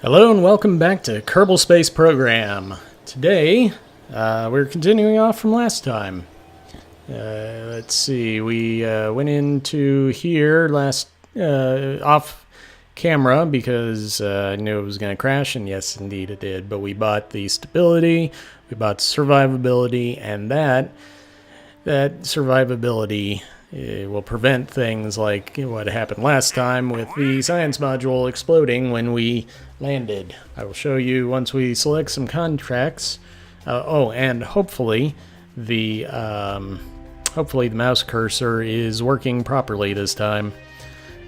Hello and welcome back to Kerbal Space Program. Today, we're continuing off from last time. Let's see, we went into here off camera because I knew it was going to crash, and yes, indeed it did. But we bought the stability, we bought survivability, and that survivability will prevent things like what happened last time with the science module exploding when we landed. I will show you once we select some contracts. And hopefully the mouse cursor is working properly this time.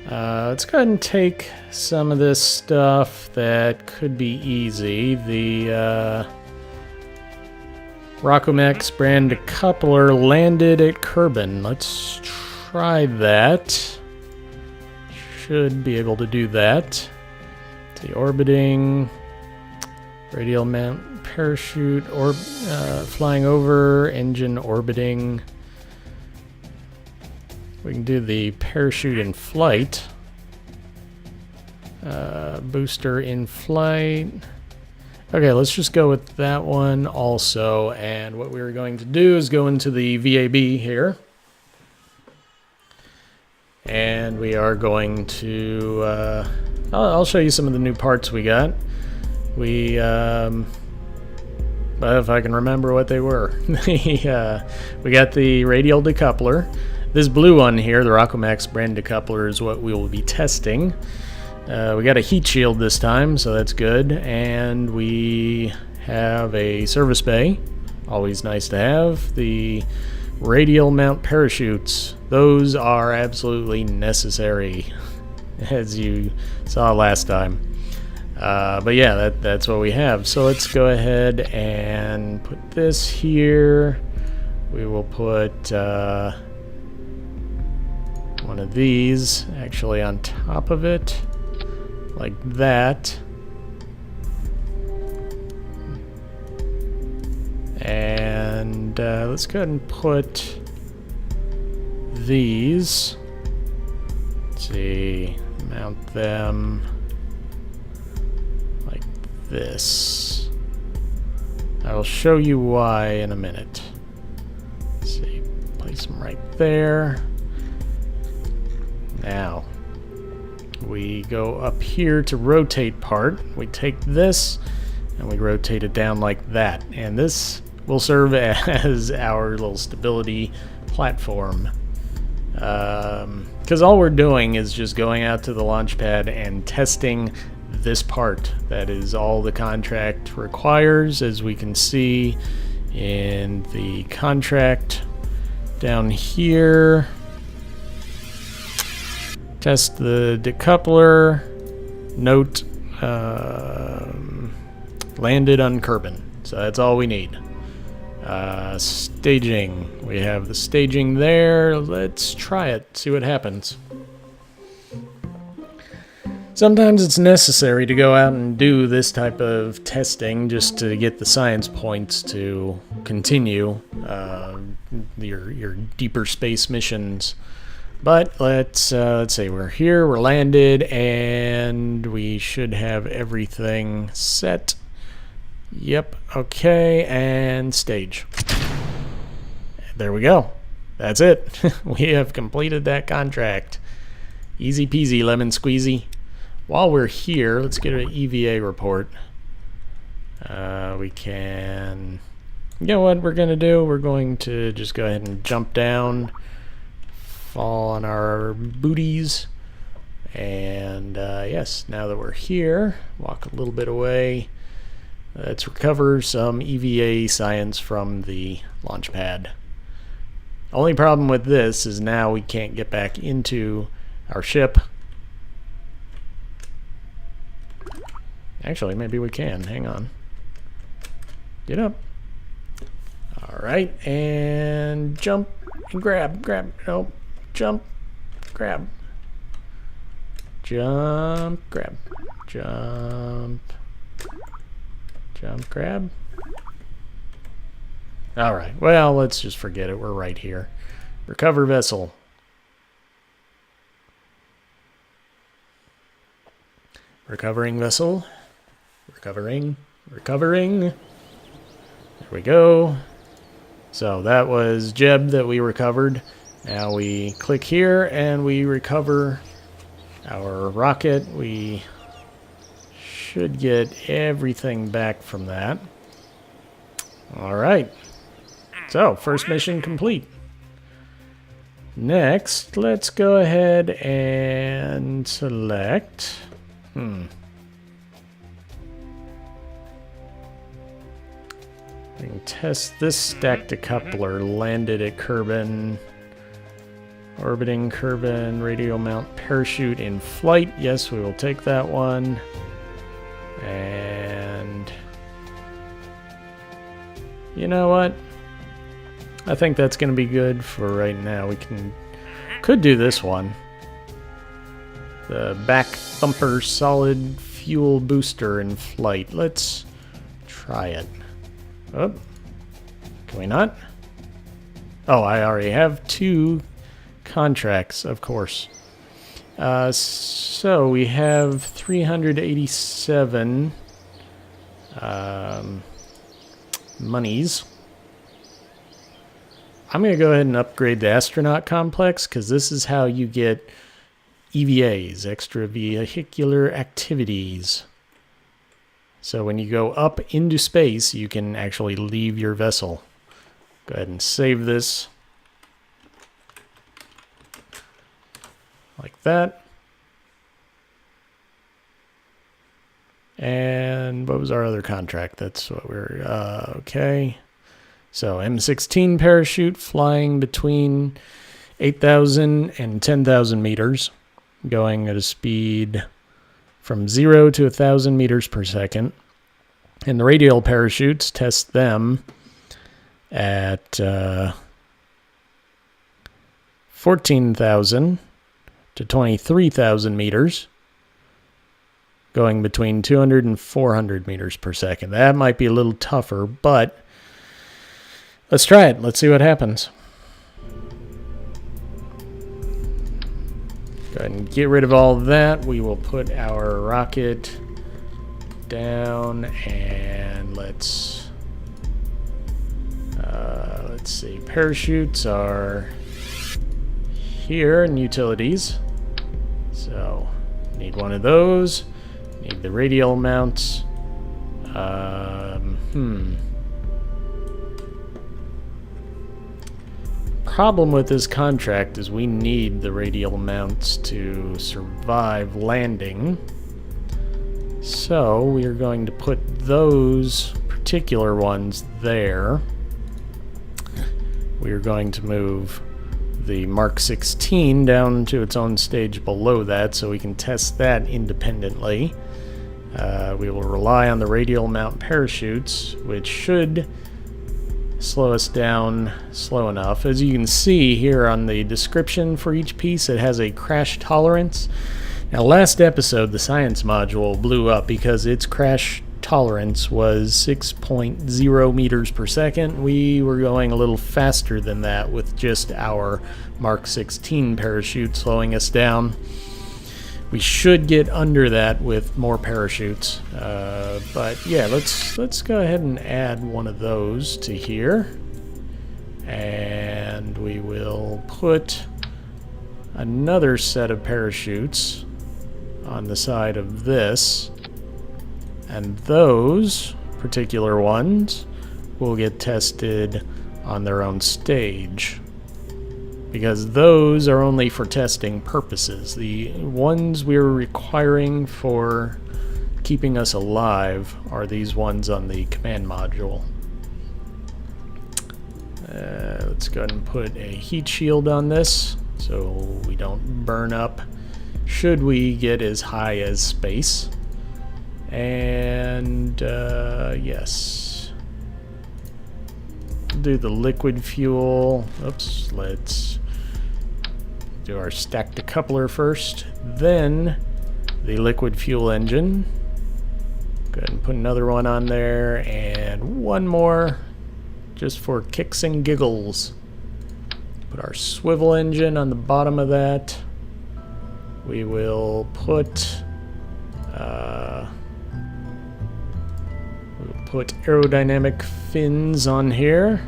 Let's go ahead and take some of this stuff that could be easy. The Rockomex brand coupler landed at Kerbin. Let's try that. Should be able to do that. The orbiting, radial mount parachute, flying over, engine orbiting. We can do the parachute in flight. Booster in flight. Okay, let's just go with that one also. And what we're going to do is go into the VAB here. And we are going to... I'll show you some of the new parts we got. But if I can remember what they were. We got the radial decoupler. This blue one here, the Rockomex brand decoupler, is what we will be testing. We got a heat shield this time, so that's good. And we have a service bay. Always nice to have. The radial mount parachutes. Those are absolutely necessary, as you saw last time. But yeah, that's what we have. So let's go ahead and put this here. We will put one of these actually on top of it, like that. And let's go ahead and put these. Let's see, mount them like this. I will show you why in a minute. Let's see, place them right there. Now, we go up here to rotate part. We take this and we rotate it down like that. And this will serve as our little stability platform. Because all we're doing is just going out to the launch pad and testing this part. That is all the contract requires, as we can see in the contract down here. Test the decoupler. Note landed on Kerbin. So that's all we need. Staging. We have the staging there. Let's try it, see what happens. Sometimes it's necessary to go out and do this type of testing just to get the science points to continue your deeper space missions. But let's say we're here, we're landed, and we should have everything set. Yep, okay, and stage. There we go. That's it. We have completed that contract. Easy peasy, lemon squeezy. While we're here, let's get an EVA report. We can... You know what we're going to do? We're going to just go ahead and jump down, fall on our booties, and yes, now that we're here, walk a little bit away. Let's recover some EVA science from the launch pad. Only problem with this is now we can't get back into our ship. Actually, maybe we can. Hang on. Get up. Alright, and jump and grab. Nope. Jump, grab. Jump, grab. Jump, grab. Alright, well, let's just forget it. We're right here. Recover vessel. Recovering vessel. Recovering. Recovering. There we go. So that was Jeb that we recovered. Now we click here and we recover our rocket. We should get everything back from that. Alright. So, first mission complete. Next, let's go ahead and select... We can test this stack decoupler landed at Kerbal. Orbiting Kerbal, radio mount parachute in flight. Yes, we will take that one. And you know what? I think that's going to be good for right now. We could do this one. The back thumper solid fuel booster in flight. Let's try it. Oh, can we not? Oh, I already have 2 contracts, of course. So we have 387 monies. I'm going to go ahead and upgrade the astronaut complex because this is how you get EVAs, extravehicular activities. So when you go up into space, you can actually leave your vessel. Go ahead and save this. Like that. And what was our other contract? That's what we're... okay. So M16 parachute flying between 8,000 and 10,000 meters. Going at a speed from 0 to 1,000 meters per second. And the radial parachutes, test them at 14,000 to 23,000 meters. Going between 200 and 400 meters per second. That might be a little tougher, but let's try it. Let's see what happens. Go ahead and get rid of all that. We will put our rocket down and let's see. Parachutes are here in utilities. So need one of those. Need the radial mounts. Problem with this contract is we need the radial mounts to survive landing. So we are going to put those particular ones there. We are going to move the Mark 16 down to its own stage below that so we can test that independently. We will rely on the radial mount parachutes, which should slow us down slow enough. As you can see here on the description for each piece, it has a crash tolerance. Now, last episode, the science module blew up because its crash tolerance was 6.0 meters per second. We were going a little faster than that with just our Mark 16 parachute slowing us down. We should get under that with more parachutes. But yeah, let's go ahead and add one of those to here. And we will put another set of parachutes on the side of this. And those particular ones will get tested on their own stage, because those are only for testing purposes. The ones we're requiring for keeping us alive are these ones on the command module. Let's go ahead and put a heat shield on this so we don't burn up should we get as high as space. And yes, do the liquid fuel. Oops, let's do our stack decoupler first, then the liquid fuel engine. Go ahead and put another one on there and one more just for kicks and giggles. Put our swivel engine on the bottom of that. We will put put aerodynamic fins on here.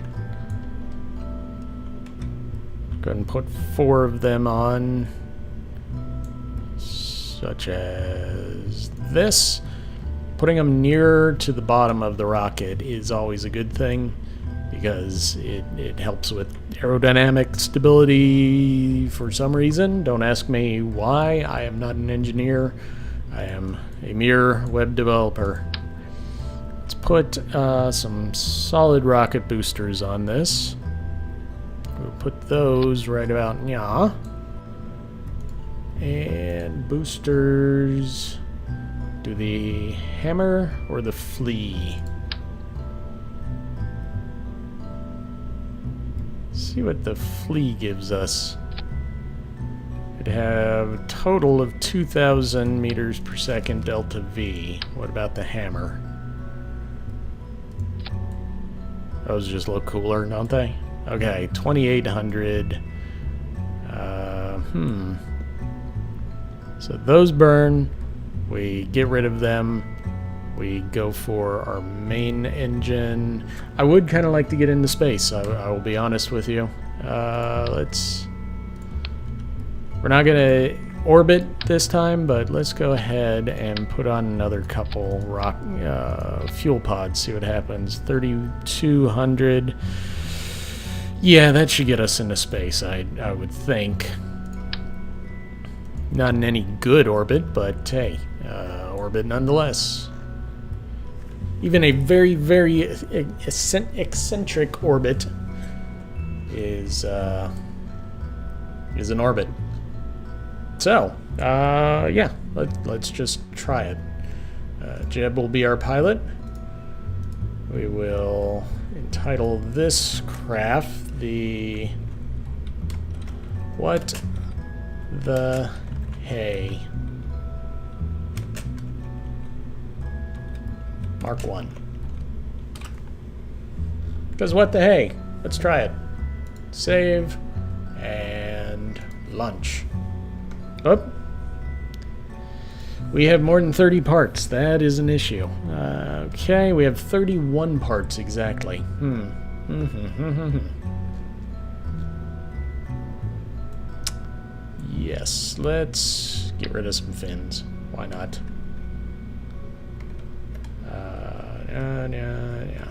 Go ahead and put 4 of them on, such as this. Putting them nearer to the bottom of the rocket is always a good thing because it helps with aerodynamic stability for some reason. Don't ask me why. I am not an engineer. I am a mere web developer. Let's put some solid rocket boosters on this. We'll put those right about now. And boosters. Do the hammer or the flea? See what the flea gives us. It'd have a total of 2,000 meters per second delta V. What about the hammer? Those just look cooler, don't they? Okay, 2,800. So those burn. We get rid of them. We go for our main engine. I would kind of like to get into space. I will be honest with you. We're not gonna orbit this time, but let's go ahead and put on another couple fuel pods. See what happens. 3,200. Yeah, that should get us into space. I would think. Not in any good orbit, but hey, orbit nonetheless. Even a very, very eccentric orbit is an orbit. So, yeah, let's just try it. Jeb will be our pilot. We will entitle this craft the What the Hey. Mark 1. Because what the hey? Let's try it. Save and launch. Oh. We have more than 30 parts. That is an issue. Okay, we have 31 parts exactly. Yes, let's get rid of some fins. Why not? Yeah.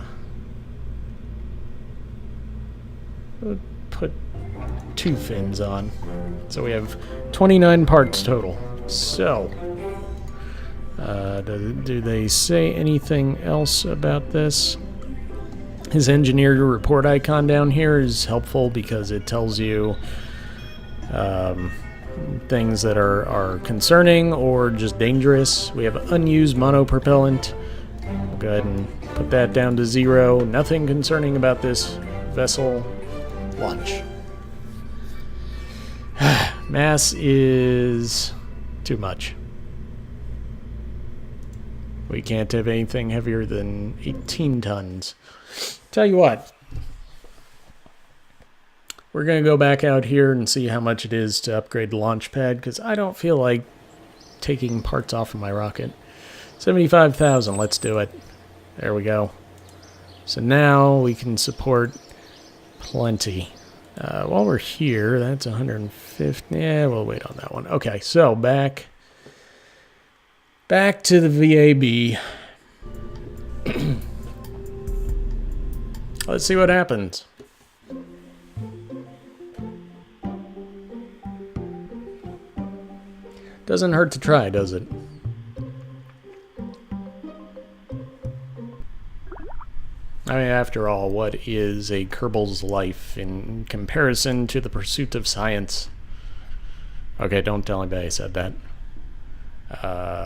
We'll put 2 fins on. So we have 29 parts total. So, do they say anything else about this? His engineer report icon down here is helpful because it tells you things that are concerning or just dangerous. We have unused monopropellant. We'll go ahead and put that down to 0. Nothing concerning about this vessel. Launch. Mass is too much. We can't have anything heavier than 18 tons. Tell you what. We're going to go back out here and see how much it is to upgrade the launch pad, because I don't feel like taking parts off of my rocket. 75,000, let's do it. There we go. So now we can support plenty. While we're here, that's 150. Yeah, we'll wait on that one. Okay, so back to the VAB. Let's see what happens. Doesn't hurt to try, does it? I mean, after all, what is a Kerbal's life in comparison to the pursuit of science? Okay, don't tell anybody I said that.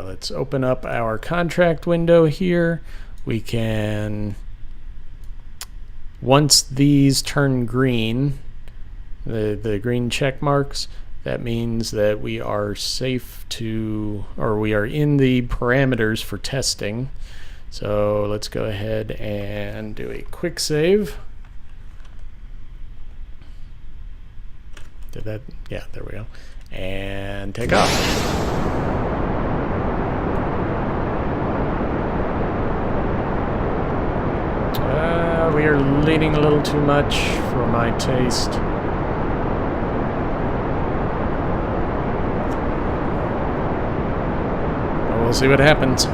Let's open up our contract window here. We can, once these turn green, the green check marks, that means that we are safe to, or we are in the parameters for testing. So let's go ahead and do a quick save. Did that? Yeah, there we go. And take off. a little too much for my taste. But we'll see what happens.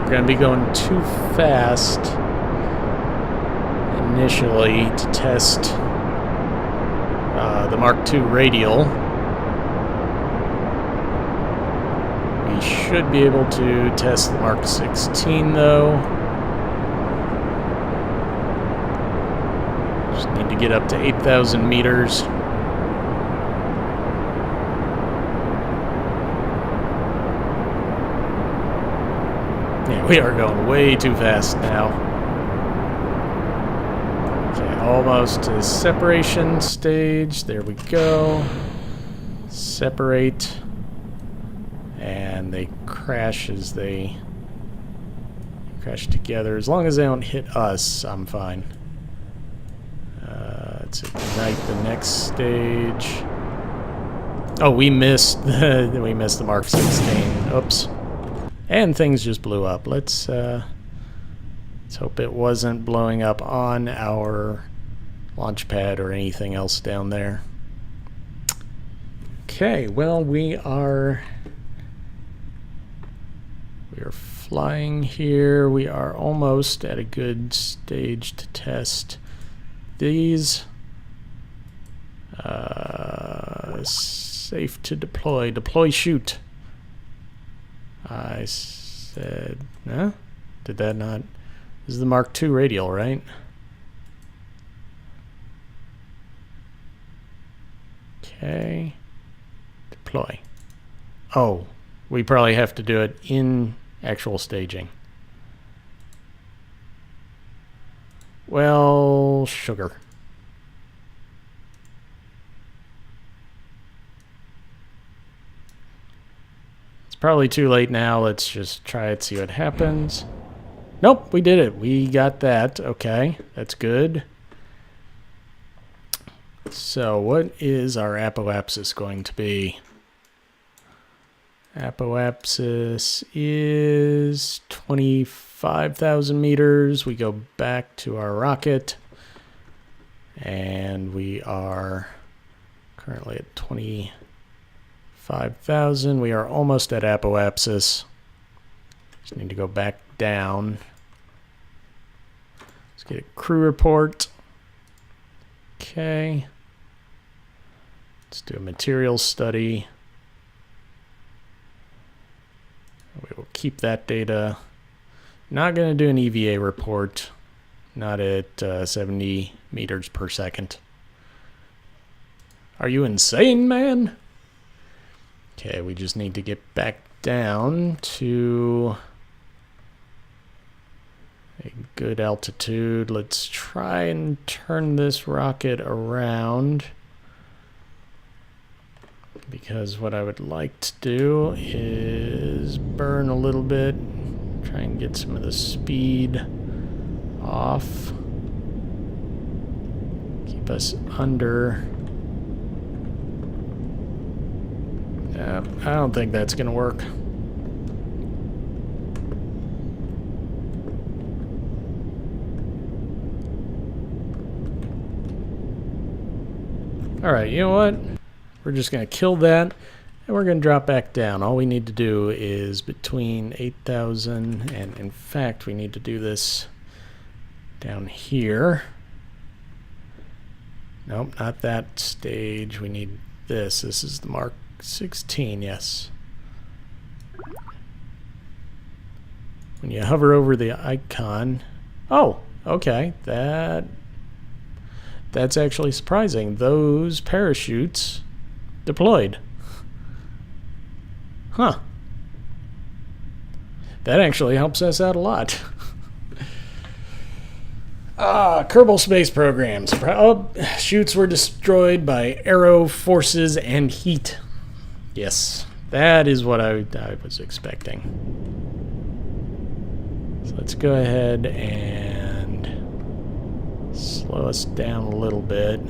We're going to be going too fast initially to test the Mark II radial. We should be able to test the Mark 16 though. Just need to get up to 8,000 meters. Yeah, we are going way too fast now. Okay, almost to separation stage. There we go. Separate. And they crash as they crash together. As long as they don't hit us, I'm fine. Let's ignite the next stage. Oh, we missed the Mark 16. Oops. And things just blew up. Let's hope it wasn't blowing up on our launch pad or anything else down there. Okay, well, we are flying here. We are almost at a good stage to test these. Safe to deploy. Deploy shoot. I said, no? Did that not? This is the Mark II radial, right? Okay. Deploy. Oh, we probably have to do it in actual staging. Well, sugar. It's probably too late now. Let's just try it, see what happens. Nope, we did it. We got that. Okay, that's good. So what is our apoapsis going to be? Apoapsis is 25,000 meters. We go back to our rocket, and we are currently at 25,000. We are almost at apoapsis. Just need to go back down. Let's get a crew report. Okay. Let's do a materials study. We will keep that data. Not going to do an EVA report. Not at 70 meters per second. Are you insane, man? Okay, we just need to get back down to a good altitude. Let's try and turn this rocket around, because what I would like to do is burn a little bit, try and get some of the speed off, keep us under. I don't think that's gonna work. Alright, you know what? We're just going to kill that, and we're going to drop back down. All we need to do is between 8,000, and in fact, we need to do this down here. Nope, not that stage. We need this. This is the Mark 16, yes. When you hover over the icon... Oh, okay, that's actually surprising. Those parachutes deployed. Huh. That actually helps us out a lot. Kerbal Space Programs. Chutes were destroyed by aero forces and heat. Yes, that is what I was expecting. So let's go ahead and slow us down a little bit.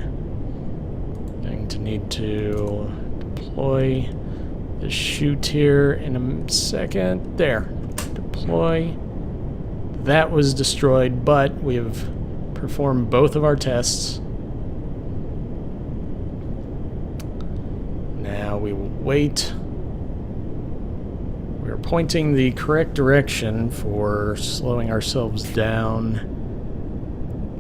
Going to need to deploy the chute here in a second. There. Deploy that was destroyed, but we have performed both of our tests. Now we will wait. We're pointing the correct direction for slowing ourselves down.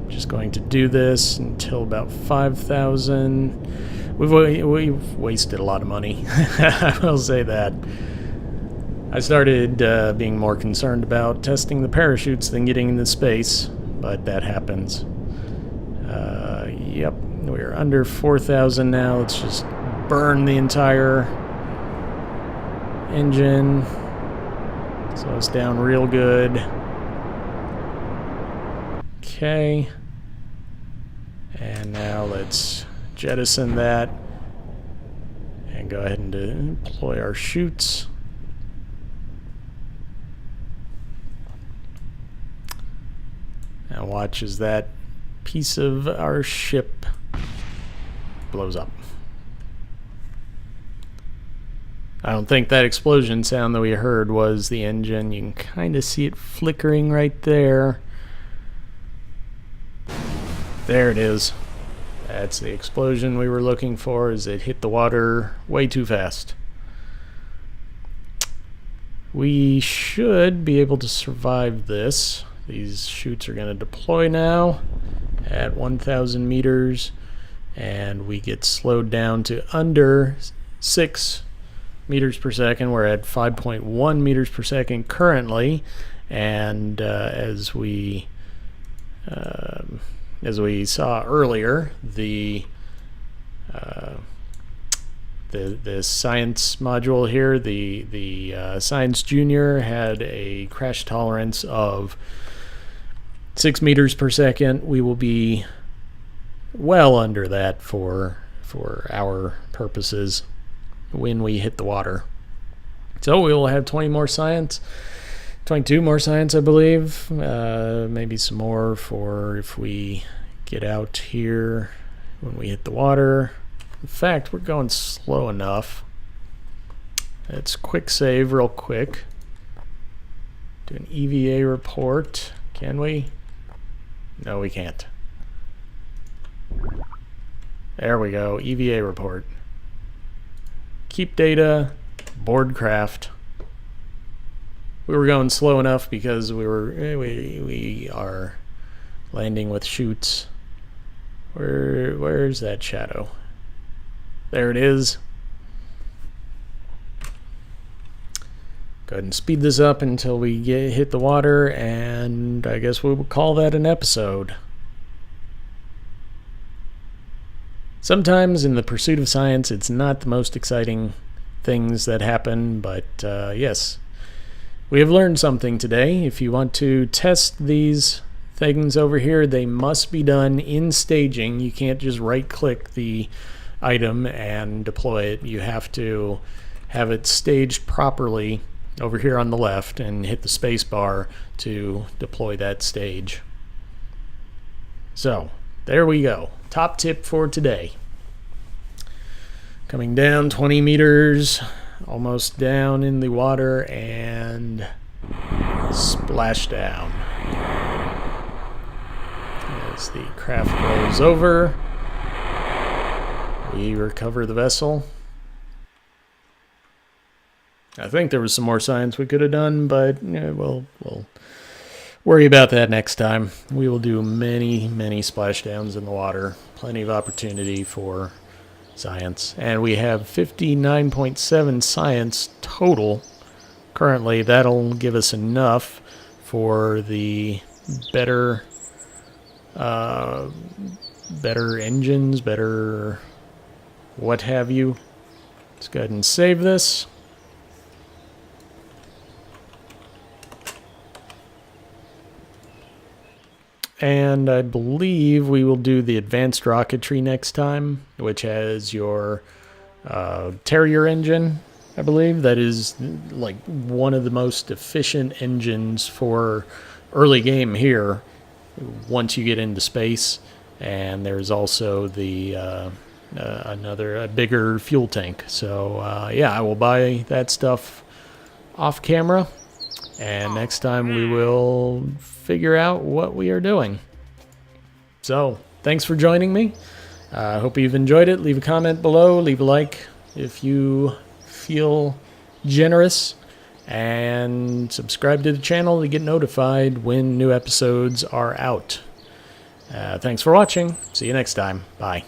Just going to do this until about 5,000. We've wasted a lot of money. I will say that. I started being more concerned about testing the parachutes than getting into space, but that happens. Yep, we're under 4,000 now. Let's just burn the entire engine. Slow us down real good. Okay. And now let's jettison that and go ahead and deploy our chutes. Now watch as that piece of our ship blows up. I don't think that explosion sound that we heard was the engine. You can kind of see it flickering right there. There it is. That's the explosion we were looking for, as it hit the water way too fast. We should be able to survive this. These chutes are going to deploy now at 1,000 meters, and we get slowed down to under 6 meters per second. We're at 5.1 meters per second currently, and as we saw earlier, the science module here, the Science Junior, had a crash tolerance of 6 meters per second. We will be well under that for our purposes when we hit the water. So we will have 22 more science, I believe. Maybe some more for if we get out here when we hit the water. In fact, we're going slow enough. Let's quick save real quick. Do an EVA report. Can we? No, we can't. There we go. EVA report. Keep data. Board craft. We were going slow enough because we are landing with chutes. Where's that shadow? There it is. Go ahead and speed this up until we hit the water, and I guess we will call that an episode. Sometimes in the pursuit of science, it's not the most exciting things that happen, but yes, we have learned something today. If you want to test these things over here, they must be done in staging. You can't just right-click the item and deploy it. You have to have it staged properly over here on the left and hit the space bar to deploy that stage. So there we go. Top tip for today. Coming down 20 meters, almost down in the water, and splash down. As the craft rolls over, we recover the vessel. I think there was some more science we could have done, but we'll worry about that next time. We will do many splashdowns in the water. Plenty of opportunity for science. And we have 59.7 science total currently. That'll give us enough for the better engines, better what have you. Let's go ahead and save this. And I believe we will do the advanced rocketry next time, which has your Terrier engine, I believe. That is like one of the most efficient engines for early game here once you get into space. And there's also the a bigger fuel tank. So yeah, I will buy that stuff off camera. And next time we will figure out what we are doing. So, thanks for joining me. I hope you've enjoyed it. Leave a comment below. Leave a like if you feel generous. And subscribe to the channel to get notified when new episodes are out. Thanks for watching. See you next time. Bye.